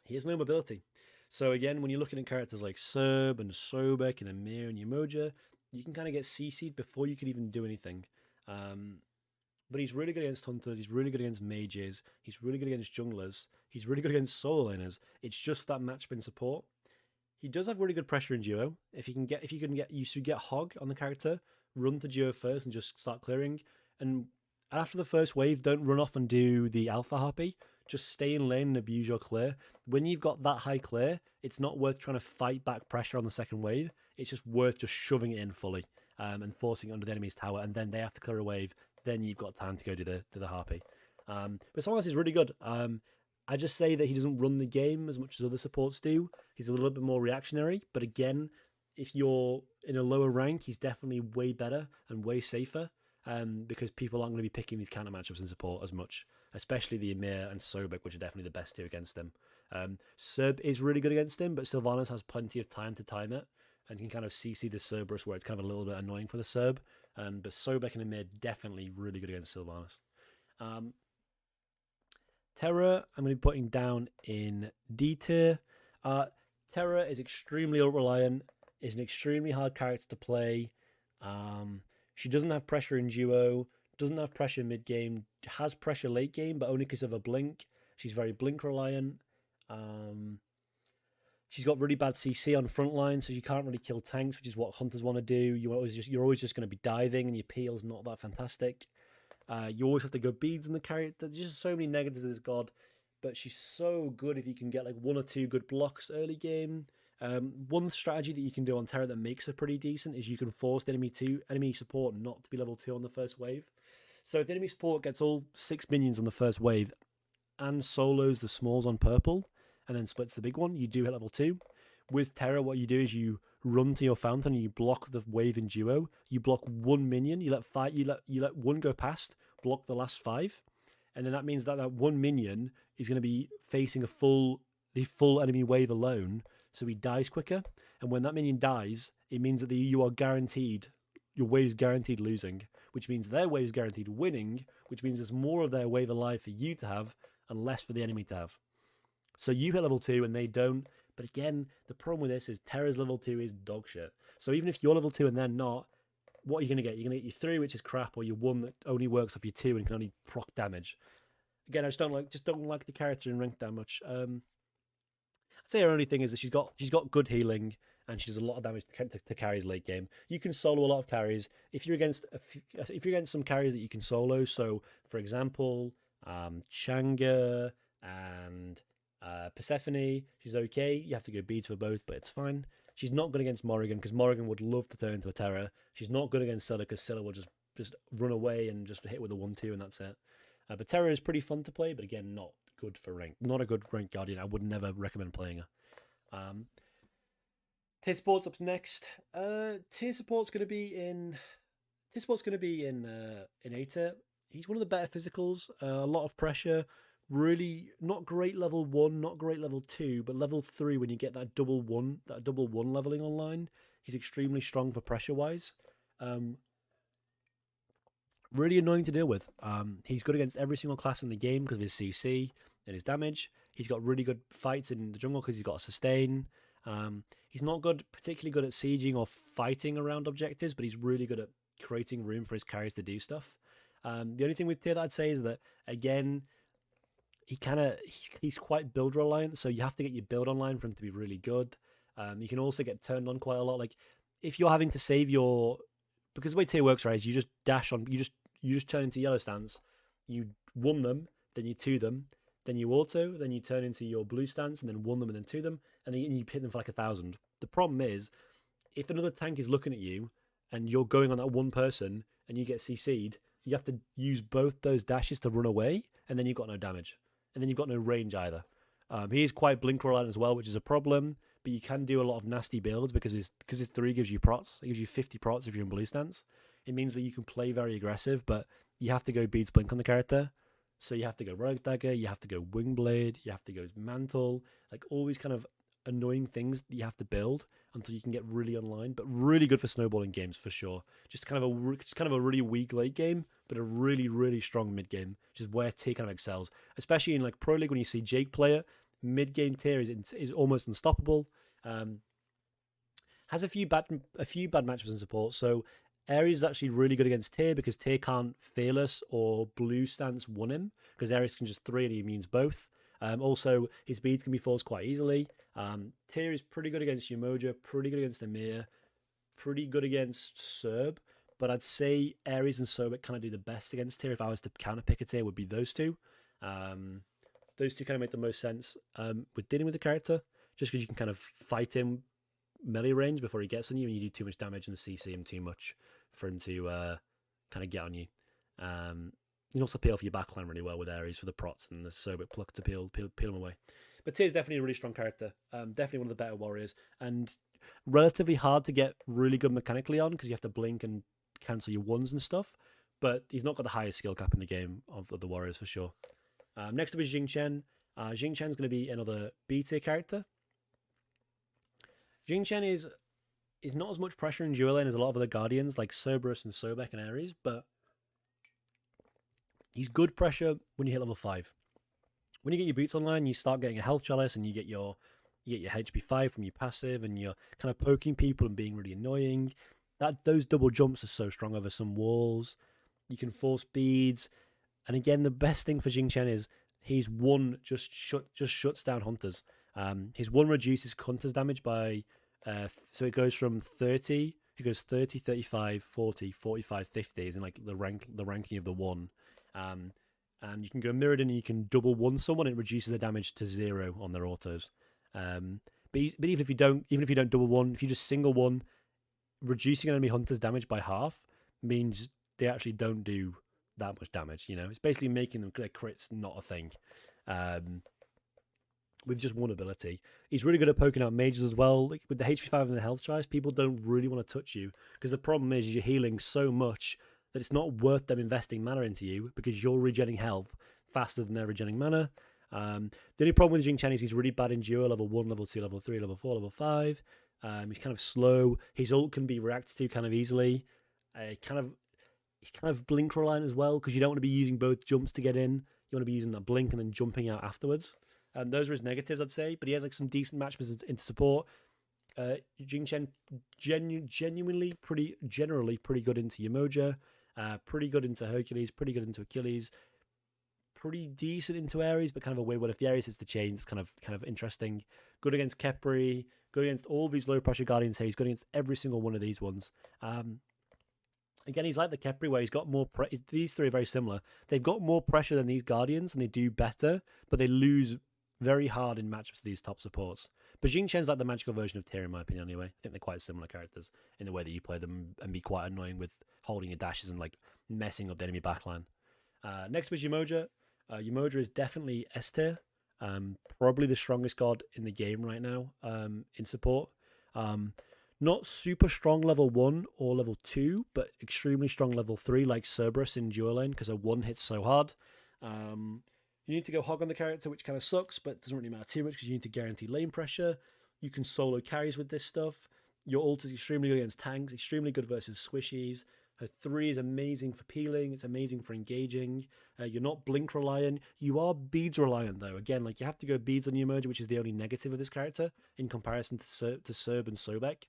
he has no mobility. So again, when you're looking at characters like Serb and Sobek and Amir and Wizhimoja, you can kind of get CC'd before you could even do anything. But he's really good against hunters. He's really good against mages. He's really good against junglers. He's really good against solo laners. It's just that matchup in support. He does have really good pressure in duo. If you should get hog on the character, run to duo first and just start clearing. And after the first wave, don't run off and do the alpha harpy. Just stay in lane and abuse your clear. When you've got that high clear, it's not worth trying to fight back pressure on the second wave. It's just worth just shoving it in fully and forcing it under the enemy's tower, and then they have to clear a wave. Then you've got time to go do the harpy. But Sylvanas is really good. I just say that he doesn't run the game as much as other supports do. He's a little bit more reactionary, but again, if you're in a lower rank, he's definitely way better and way safer. Because people aren't going to be picking these counter matchups in support as much, especially the Amir and Sobek, which are definitely the best two against him. Serb is really good against him, but Sylvanus has plenty of time to time it and can kind of CC the Cerberus where it's kind of a little bit annoying for the Serb. But Sobek and Amir definitely really good against Sylvanus. Terra, I'm going to be putting down in D tier. Terra is extremely reliant, is an extremely hard character to play. She doesn't have pressure in duo, doesn't have pressure mid game, has pressure late game, but only because of a blink. She's very blink reliant. She's got really bad CC on front line, so you can't really kill tanks, which is what hunters want to do. You're always just going to be diving, and your peel's not that fantastic. You always have to go beads in the character. There's just so many negatives to this god, but she's so good if you can get like 1 or 2 good blocks early game. One strategy that you can do on Terra that makes her pretty decent is you can force the enemy support not to be level 2 on the first wave. So if the enemy support gets all 6 minions on the first wave and solos the smalls on purple and then splits the big one, you do hit level 2. With Terra, what you do is you run to your fountain and you block the wave in duo. You block 1 minion. You let 1 go past, block the last 5, and then that means that 1 minion is going to be facing the full enemy wave alone, so he dies quicker. And when that minion dies, it means that your wave is guaranteed losing, which means their wave is guaranteed winning, which means there's more of their wave alive for you to have and less for the enemy to have. So you hit level 2 and they don't. But again, the problem with this is Terra's level 2 is dog shit. So even if you're level 2 and they're not, what are you going to get? You're going to get your 3, which is crap, or your 1 that only works off your 2 and can only proc damage. Again, I just don't like the character in ranked that much. I'd say her only thing is that she's got good healing and she does a lot of damage to carries late game. You can solo a lot of carries if you're against some carries that you can solo. So for example, Changa and Persephone, she's okay. You have to go beads for both, but it's fine. She's not good against Morrigan because Morrigan would love to turn into a Terra. She's not good against Scylla because Scylla will just run away and just hit with a 1-2 and that's it. But Terra is pretty fun to play, but again, not good for rank. Not a good rank Guardian. I would never recommend playing her. Tier support's up next. Tier support's going to be in A tier. He's one of the better physicals. A lot of pressure. Really not great level 1, not great level 2, but level 3 when you get that double one leveling online, he's extremely strong for pressure wise. Really annoying to deal with. He's good against every single class in the game because of his CC and his damage. He's got really good fights in the jungle because he's got a sustain. He's not particularly good at sieging or fighting around objectives, but he's really good at creating room for his carries to do stuff. The only thing with tier that I'd say is that, again, he's quite build reliant, so you have to get your build online for him to be really good. You can also get turned on quite a lot. Like if you're having to save because the way tier works, right, is you just dash on, you just turn into yellow stance, you 1 them, then you 2 them, then you auto, then you turn into your blue stance, and then 1 them and then 2 them, and then you hit them for like 1,000. The problem is, if another tank is looking at you and you're going on that one person and you get CC'd, you have to use both those dashes to run away, and then you've got no damage. And then you've got no range either. He is quite blink reliant as well, which is a problem, but you can do a lot of nasty builds because his 3 gives you prots. It gives you 50 prots if you're in blue stance. It means that you can play very aggressive, but you have to go beads blink on the character. So you have to go rogue dagger, you have to go wing blade, you have to go mantle, like all these kind of annoying things that you have to build until you can get really online, but really good for snowballing games for sure. Just kind of a really weak late game, but a really, really strong mid game, which is where tier kind of excels. Especially in like Pro League when you see Jake play it, mid game tier is almost unstoppable. Has a few bad matchups in support. So Ares is actually really good against tier because tier can't fearless or blue stance 1 him because Ares can just 3 and he immunes both. Also, his beads can be forced quite easily. Tier is pretty good against Wizhimoja, pretty good against Amir, pretty good against Serb, but I'd say Ares and Sobek kind of do the best against tier. If I was to counter pick a tier, would be those two. Those two kind of make the most sense with dealing with the character, just because you can kind of fight him melee range before he gets on you, and you do too much damage and CC him too much for him to kind of get on you. You can also peel off your backline really well with Ares for the prots and the Sobek pluck to peel him away. But Tier's definitely a really strong character. Definitely one of the better warriors. And relatively hard to get really good mechanically on because you have to blink and cancel your 1s and stuff. But he's not got the highest skill cap in the game of the warriors for sure. Next up is Jing Chen. Jing Chen's going to be another B tier character. Jing Chen is not as much pressure in dual lane as a lot of other guardians like Cerberus and Sobek and Ares, but he's good pressure when you hit level 5. When you get your boots online, you start getting a health chalice and you get your HP 5 from your passive, and you're kind of poking people and being really annoying. Those double jumps are so strong over some walls. You can force beads, and again, the best thing for Jing Chen is his one just shuts down hunters. His one reduces hunters damage by so it goes from 30. It goes 30, 35, 40, 45, 50 is in like the ranking of the one. And you can go mirrored in and you can double one someone, and it reduces the damage to 0 on their autos. But even if you don't double one, if you just single one, reducing enemy hunters damage by half means they actually don't do that much damage. You know, it's basically making them their crits not a thing. With just one ability, he's really good at poking out mages as well. Like with the HP 5 and the health tries, people don't really want to touch you because the problem is you're healing so much that it's not worth them investing mana into you because you're regenerating health faster than they're regenerating mana. The only problem with Jing Chen is he's really bad in duo, level 1, level 2, level 3, level 4, level 5. He's kind of slow. His ult can be reacted to kind of easily. He's kind of blink reliant as well because you don't want to be using both jumps to get in. You want to be using that blink and then jumping out afterwards. Those are his negatives, I'd say. But he has like some decent matchups into support. Jing Chen generally pretty good into Wizhimoja. Pretty good into Hercules, pretty good into Achilles, pretty decent into Ares, but kind of a weird one. If the Ares hits the chain, it's kind of interesting. Good against Khepri, good against all these low pressure guardians here. He's good against every single one of these ones. Again, he's like the Khepri where he's got more. These three are very similar. They've got more pressure than these guardians, and they do better, but they lose very hard in matchups to these top supports. But Jing Chen's like the magical version of Terra, in my opinion, anyway. I think they're quite similar characters in the way that you play them and be quite annoying with holding your dashes and like messing up the enemy backline. Next was Wizhimoja. Wizhimoja is definitely S tier. Probably the strongest god in the game right now in support. Not super strong level 1 or level 2, but extremely strong level 3 like Cerberus in dual lane because a 1 hits so hard. You need to go hog on the character, which kind of sucks, but it doesn't really matter too much because you need to guarantee lane pressure. You can solo carries with this stuff. Your ult is extremely good against tanks, extremely good versus squishies. Her 3 is amazing for peeling. It's amazing for engaging. You're not blink reliant. You are beads reliant though. Again, like you have to go beads on Wizhimoja, which is the only negative of this character in comparison to Serb and Sobek.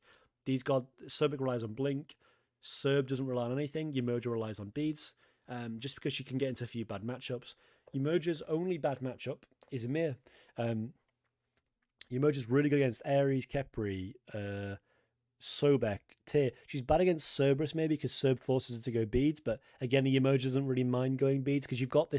Sobek relies on blink. Serb doesn't rely on anything. Wizhimoja relies on beads. Just because she can get into a few bad matchups. Wizhimoja's only bad matchup is Amir. Wizhimoja's really good against Ares, Khepri, Sobek, Tyr. She's bad against Cerberus maybe because Cerb forces her to go beads, but again the Wizhimoja doesn't really mind going beads because you've got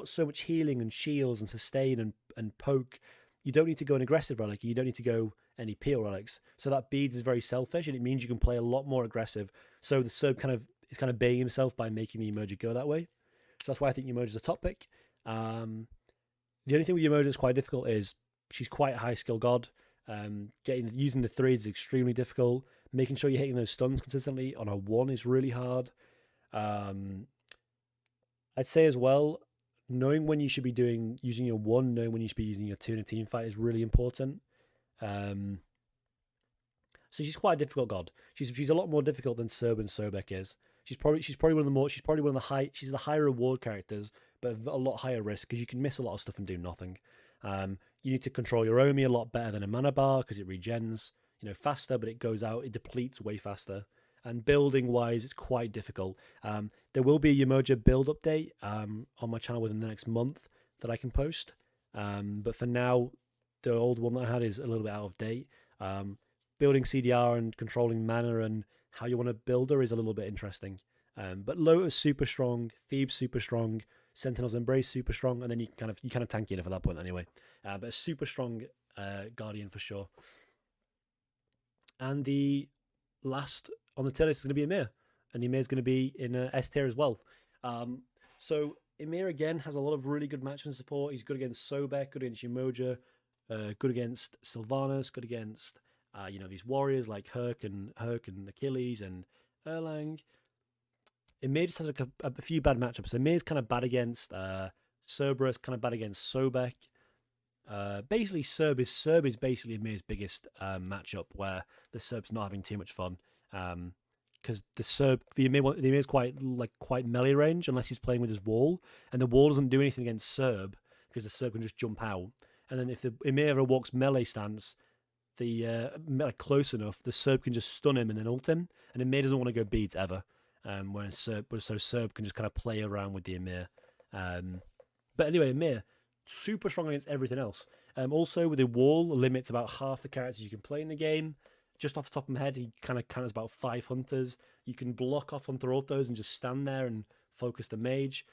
so much healing and shields and sustain and poke. You don't need to go an aggressive relic. You don't need to go any peel relics. So that beads is very selfish and it means you can play a lot more aggressive. So the Cerb is kind of baying himself by making the Wizhimoja go that way. So that's why I think Wizhimoja's a top pick. The only thing with Wizhimoja that's quite difficult is she's quite a high skill god. Using the 3 is extremely difficult. Making sure you're hitting those stuns consistently on a 1 is really hard. I'd say as well, knowing when you should be using your 1, knowing when you should be using your 2 in a team fight is really important. So she's quite a difficult god. She's a lot more difficult than Serb and Sobek is. She's probably one of the high reward characters, but a lot higher risk because you can miss a lot of stuff and do nothing. You need to control your Omi a lot better than a mana bar because it regens, faster, but it goes out, it depletes way faster. And building wise, it's quite difficult. There will be a Wizhimoja build update on my channel within the next month that I can post. But for now, the old one that I had is a little bit out of date. Building CDR and controlling mana and how you want to build her is a little bit interesting. But Lotus super strong, Thebes super strong, Sentinel's Embrace super strong, and then you kind of tank enough at that point anyway. But a super strong Guardian for sure. And the last on the tier list is going to be Amir, and Amir's going to be in S tier as well. So Amir again has a lot of really good matchman support. He's good against Sobek, good against Wizhimoja, good against Sylvanas, good against these warriors like Herc and Achilles and Erlang. Amir just has a few bad matchups. Amir's kind of bad against Cerberus, kind of bad against Sobek. Basically, Serb is basically Amir's biggest matchup, where the Serb's not having too much fun. Because the Amir's quite melee range unless he's playing with his wall, and the wall doesn't do anything against Serb because the Serb can just jump out. And then if the Amir ever walks melee stance, close enough, the Serb can just stun him and then ult him, and Amir doesn't want to go beads ever. So Serb can just kind of play around with the Amir. But anyway, Amir super strong against everything else. Also with the wall limits about half the characters you can play in the game. Just off the top of my head, he kind of counters about 5 hunters. You can block off hunter autos and just stand there and focus the mage.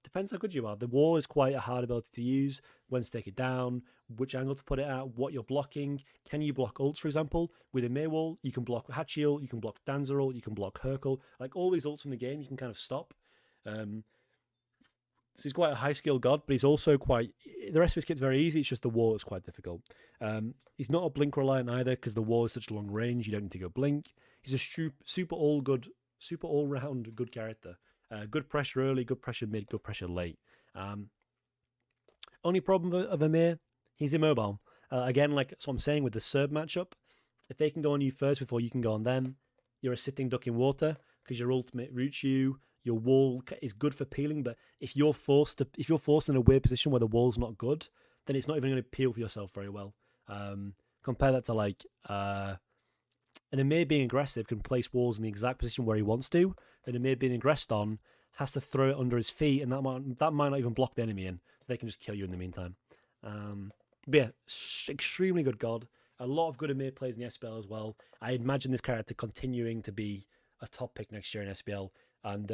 Depends how good you are. The wall is quite a hard ability to use. When to take it down, which angle to put it at, what you're blocking. Can you block ults, for example? With a Amir wall, you can block Achilles, you can block Dancer ult, you can block Hercules. Like all these ults in the game, you can kind of stop. So he's quite a high-skilled god, but he's also quite... The rest of his kit's very easy, it's just the wall is quite difficult. He's not a blink-reliant either, because the wall is such a long range, you don't need to go blink. He's a super all-round good character. Good pressure early, good pressure mid, good pressure late. Only problem of Amir, he's immobile. Again, like that's what I'm saying with the Serb matchup. If they can go on you first before you can go on them, you're a sitting duck in water, because your ultimate roots you. Your wall is good for peeling, but if you're forced in a weird position where the wall's not good, then it's not even going to peel for yourself very well. Compare that to like an Amir being aggressive can place walls in the exact position where he wants to, and Amir being aggressed on has to throw it under his feet, and that might not even block the enemy in, so they can just kill you in the meantime. But yeah, extremely good god. A lot of good Amir plays in the SPL as well. I imagine this character continuing to be a top pick next year in SPL. And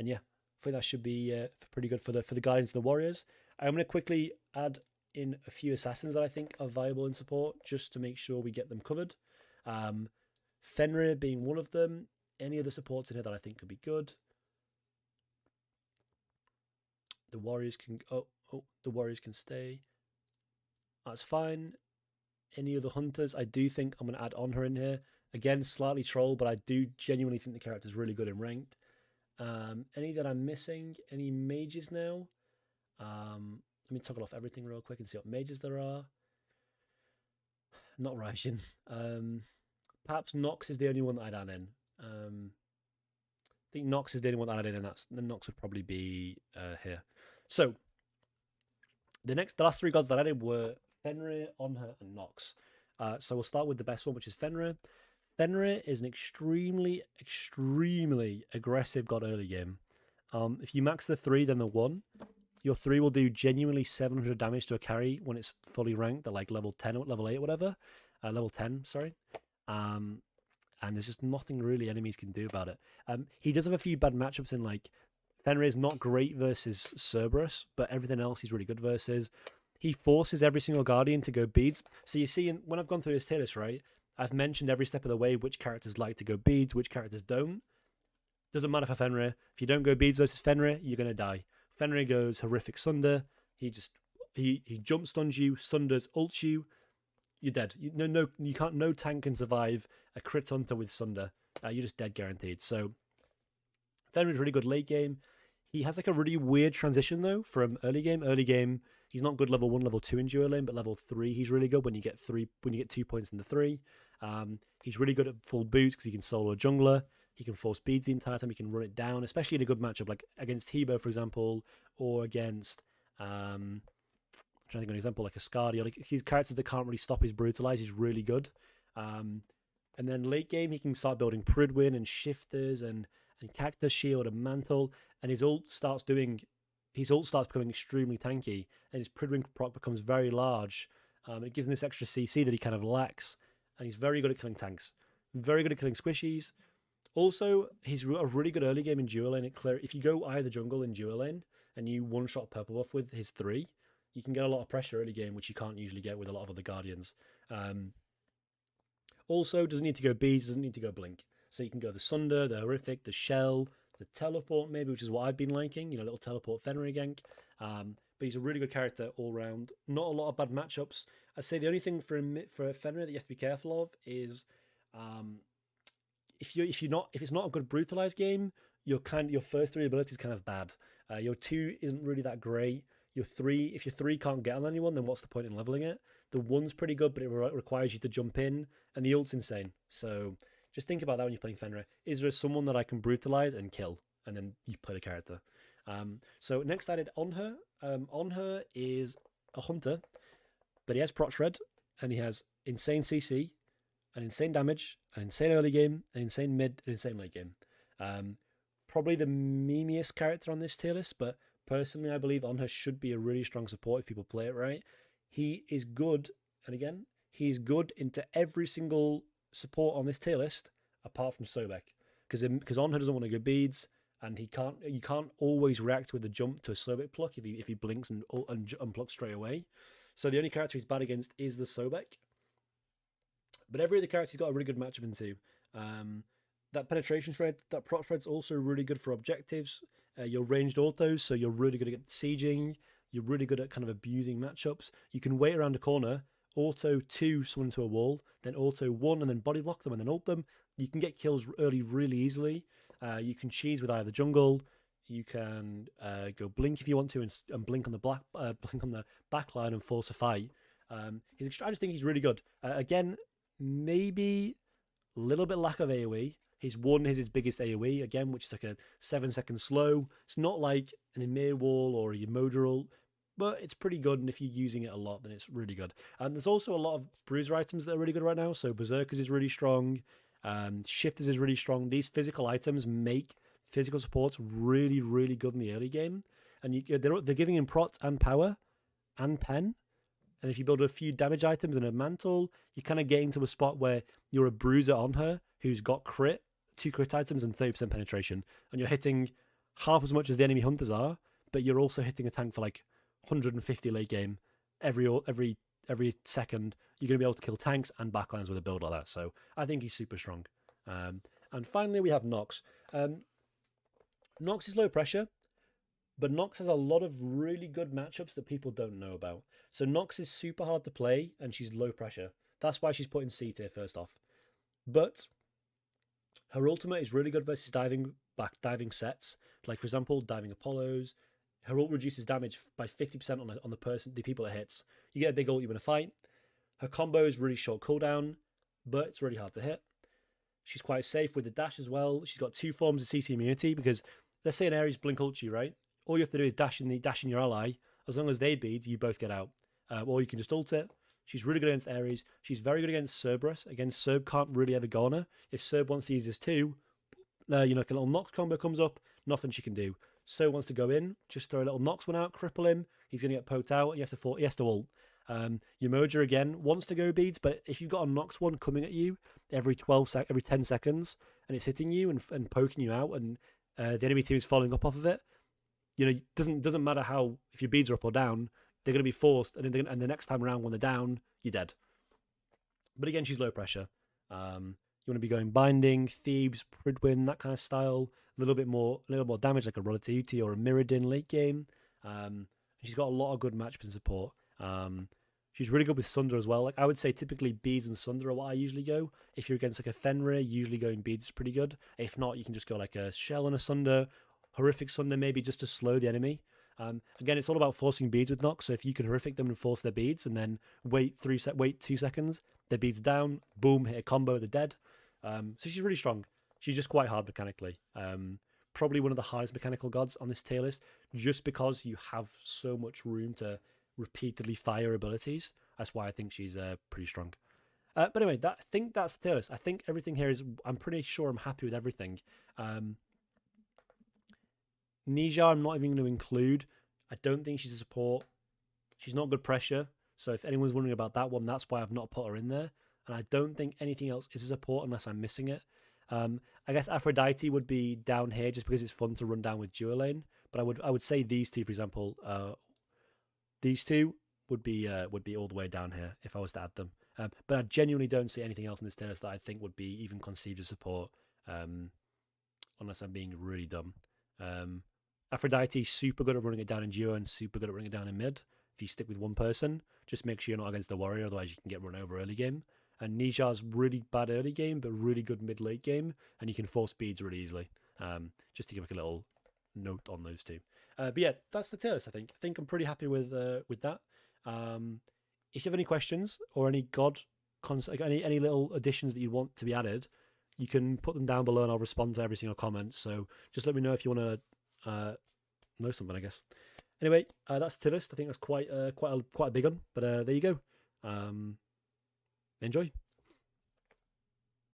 yeah, I think that should be pretty good for the Guardians and the Warriors. I'm going to quickly add in a few assassins that I think are viable in support, just to make sure we get them covered. Fenrir being one of them. Any other supports in here that I think could be good. The Warriors can the Warriors can stay. That's fine. Any other hunters? I do think I'm going to add Onher in here. Again, slightly troll, but I do genuinely think the character's really good in ranked. Any that I'm missing? Any mages now? Let me toggle off everything real quick and see what mages there are. Not Raijin. Perhaps Knox is the only one that I'd add in. I think Knox is the only one that I'd add in, and Knox would probably be here. So, the last 3 gods that I added were Fenrir, Onher, and Knox. So we'll start with the best one, which is Fenrir. Fenrir is an extremely, extremely aggressive god early game. If you max the 3, then the 1, your 3 will do genuinely 700 damage to a carry when it's fully ranked at like level 10 or level 8 or whatever. Level 10, sorry. And there's just nothing really enemies can do about it. He does have a few bad matchups in like... Fenrir is not great versus Cerberus, but everything else he's really good versus. He forces every single Guardian to go beads. So you see, when I've gone through this tier list, right, I've mentioned every step of the way which characters like to go beads, which characters don't. Doesn't matter for Fenrir. If you don't go beads versus Fenrir, you're going to die. Fenrir goes horrific Sunder. He jump stuns you, Sunders, ults you. You're dead. You can't. No tank can survive a crit hunter with Sunder. You're just dead guaranteed. So Fenrir's really good late game. He has like a really weird transition though from early game. Early game, he's not good level 1, level 2 in dual lane, but level 3 he's really good when you get 2 points in the 3. He's really good at full boots because he can solo a jungler. He can force speeds the entire time. He can run it down, especially in a good matchup like against Hebo, for example, or against I'm trying to think of an example like a Scardia. Like these characters that can't really stop his brutalize. He's really good. And then late game, he can start building Pridwin and Shifters and Cactus Shield and Mantle, and his ult starts becoming extremely tanky, and his Pridwin proc becomes very large. It gives him this extra CC that he kind of lacks, and he's very good at killing tanks, very good at killing squishies. Also, he's a really good early game in dual lane. If you go either jungle in dual lane and you one-shot purple buff with his 3, you can get a lot of pressure early game, which you can't usually get with a lot of other Guardians. Also, doesn't need to go beads, doesn't need to go blink. So you can go the Sunder, the Horrific, the Shell, the Teleport maybe, which is what I've been liking. Little Teleport Fenrir gank. But he's a really good character all round. Not a lot of bad matchups. I'd say the only thing for Fenrir that you have to be careful of is if it's not a good brutalized game, your first 3 abilities kind of bad. Your 2 isn't really that great. If your 3 can't get on anyone, then what's the point in leveling it? The 1's pretty good, but it requires you to jump in, and the ult's insane. So just think about that when you're playing Fenrir. Is there someone that I can brutalize and kill, and then you play the character? So next I did on her. On her is a hunter, but he has proc shred, and he has insane CC, an insane damage, an insane early game, an insane mid, an insane late game. Probably the memeiest character on this tier list, but personally I believe on her should be a really strong support if people play it right. He is good, and again, he is good into every single support on this tier list apart from Sobek, because on her doesn't want to go beads, and you can't always react with the jump to a Sobek pluck if he blinks and plucks straight away. So the only character he's bad against is the Sobek. But every other character he's got a really good matchup into. That penetration shred, that proc shred's also really good for objectives. Your ranged autos, so you're really good at sieging. You're really good at kind of abusing matchups. You can wait around a corner, auto 2 someone to a wall, then auto 1 and then body block them and then ult them. You can get kills early really easily. You can cheese with either jungle. You can go blink if you want to and blink on the back line and force a fight. I just think he's really good. Again, maybe a little bit lack of AoE. His 1 is his biggest AoE, again, which is like a 7-second slow. It's not like an Amir wall or a Wizhimoja ult, but it's pretty good, and if you're using it a lot, then it's really good. There's also a lot of bruiser items that are really good right now, so Berserkers is really strong, Shifters is really strong. These physical items make physical supports really, really good in the early game, and they're giving him prot and power and pen. And if you build a few damage items and a mantle, you're kind of getting to a spot where you're a bruiser on her who's got 2 crit items and 30% penetration, and you're hitting half as much as the enemy hunters are, but you're also hitting a tank for like 150 late game every second. You're going to be able to kill tanks and backlines with a build like that. So I think he's super strong. And finally, we have Knox. Knox is low pressure, but Knox has a lot of really good matchups that people don't know about. So Knox is super hard to play, and she's low pressure. That's why she's put in C tier first off. But her ultimate is really good versus diving sets. Like, for example, diving Apollos. Her ult reduces damage by 50% on the people it hits. You get a big ult, you win a fight. Her combo is really short cooldown, but it's really hard to hit. She's quite safe with the dash as well. She's got 2 forms of CC immunity, because let's say an Ares blink ult you, right? All you have to do is dash in your ally. As long as they beads, you both get out. Or you can just ult it. She's really good against Ares. She's very good against Cerberus. Again, Cerb can't really ever go on her. If Cerb wants to use this too, like a little Knox combo comes up, nothing she can do. Cerb wants to go in, just throw a little Knox one out, cripple him. He's going to get poked out. He has to ult. Wizhimoja again wants to go beads, but if you've got a Knox one coming at you every 10 seconds, and it's hitting you and poking you out, and the enemy team is following up off of it, it doesn't matter how, if your beads are up or down, they're going to be forced, and the next time around when they're down, you're dead. But again, she's low pressure. You want to be going binding, Thebes, Pridwin, that kind of style. A little more damage, like a Relativity or a Mirrodin late game. She's got a lot of good matchups and support. She's really good with Sunder as well. Like, I would say typically beads and Sunder are what I usually go. If you're against like a Fenrir, usually going beads is pretty good. If not, you can just go like a Shell and a Sunder, horrific Sunder maybe just to slow the enemy. Again, it's all about forcing beads with Knox. So if you can horrific them and force their beads, and then wait 2 seconds, their beads down, boom, hit a combo, they're dead. So she's really strong. She's just quite hard mechanically. Probably one of the hardest mechanical gods on this tier list, just because you have so much room to repeatedly fire abilities. That's why I think she's pretty strong. But anyway, I think that's the tier list. I think everything here is, I'm pretty sure I'm happy with everything. Nisha, I'm not even going to include. I don't think she's a support. She's not good pressure. So if anyone's wondering about that one, that's why I've not put her in there. And I don't think anything else is a support unless I'm missing it. I guess Aphrodite would be down here just because it's fun to run down with dual lane. But I would say these two, for example, these two would be all the way down here if I was to add them. But I genuinely don't see anything else in this tier list that I think would be even conceived as support, unless I'm being really dumb. Aphrodite, super good at running it down in duo and super good at running it down in mid. If you stick with one person, just make sure you're not against a warrior, otherwise you can get run over early game. And Nisha's really bad early game, but really good mid-late game, and you can force speeds really easily. Just to give like a little note on those two. But yeah, that's the tier list. I think I'm pretty happy with that. If you have any questions or any any little additions that you want to be added, you can put them down below, and I'll respond to every single comment. So just let me know if you want to know something, I guess. Anyway, that's the tier list. I think that's quite a big one. But there you go. Enjoy.